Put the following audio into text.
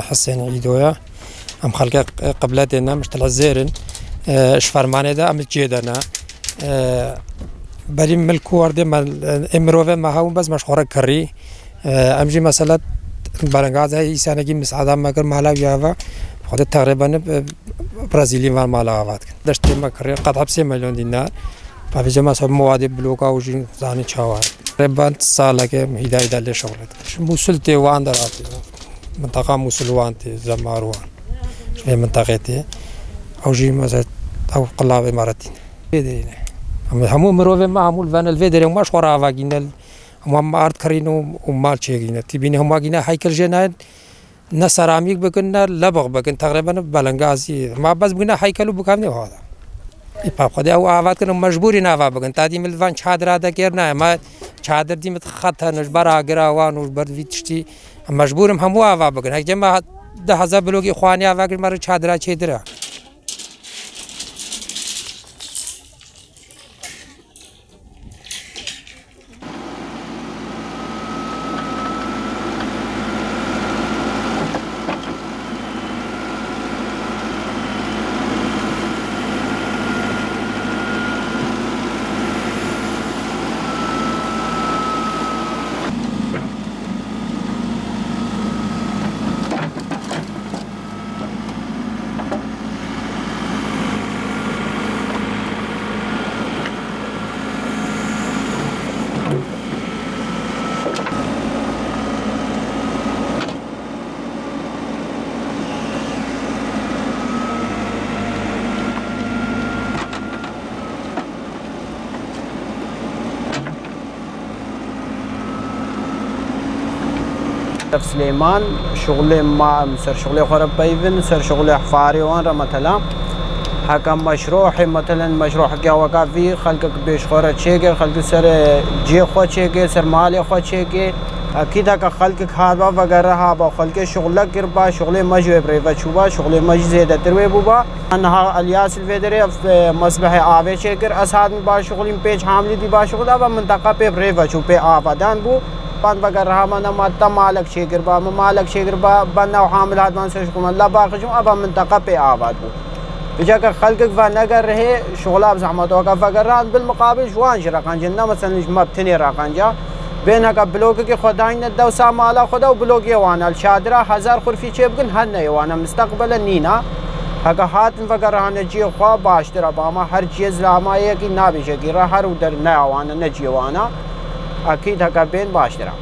حسين عيدويا ام خلق قبلاتنا مشتل الزيرن اش فرمانه ده ام جيدنا بري ملكو ورد امروه ما هون بس مشهوره كري امجي مساله بلنغاز هي سنه مساعده مگر مالا يافا خود تقريبا برازيلي مالا وات دشت ما كري قطع 2 مليون دينار فبجمع سب مواد بلوكا وجين زاني تشاوا تقريبا ساله كه هدايه له شغلت موصلتي واندراتي منطقه موصل وانتي زماروان في منطقتي او جي مثلا او قلاب اماراتين همو مروه معمول فان الفيدر وما شورا فاجينال هم ارت كرينو ومال تشيغينا تبيني هم واجينا هيكل جناد نسراميك بكنا لبغ بكن تقريبا بلنغازي ما بس بكنا هيكل بكامني هذا يبقى قد او عواد كانوا مجبورين افا بكن تادي من الفان شادر هذا كيرنا ما شادر دي متخطها نجبرها قراوان وجبر في تشتي مجبورم هم افا بكن هيك جماعه ده حسب بلوغ اخواني افا مره شادر چيدرا سليمان شغله ما سر شغله خرب بيفن سر شغله حفاري وان مثلا حكم مشروع مثلا مشروع حكي وقافي خلقك بيش خورة شيء خلق سر جي خو شيء سر مال خو شيء اكيد هكا خلقك هذا وغيره هذا خلق شغلك قربا شغله مجوي بريفا شوبا شغله مج زيادة تروي بوبا انها الياس الفيدري في مصباح آوي شيء اسعد با شغلين بيج حامل دي با شغل ابا منطقه पे بريفا شو पे آبادان بو بان بگر رحمانا ماتا مالک شیگر با مالک شیگر با بنا و حاملات من سرشكم الله باقي ابا منطقه पे آباد بو بجاك خلقك فنگر رहे شغلاب زحمت وقف فقران بالمقابل جوان شرقان جنة مثلا مبتني راقان جا بينك بلوك کی خداين الدو سامالا خدا و بلوك يوانا الشادرة 1000 خرفي چه بگن هن يوانا مستقبلا نينا هكا هاتن فقران جي خوا باشترا باما هر چیز لامایه کی نابیشه کی را هر در نه وانا نجي وانا اكيد هكا بين باشترا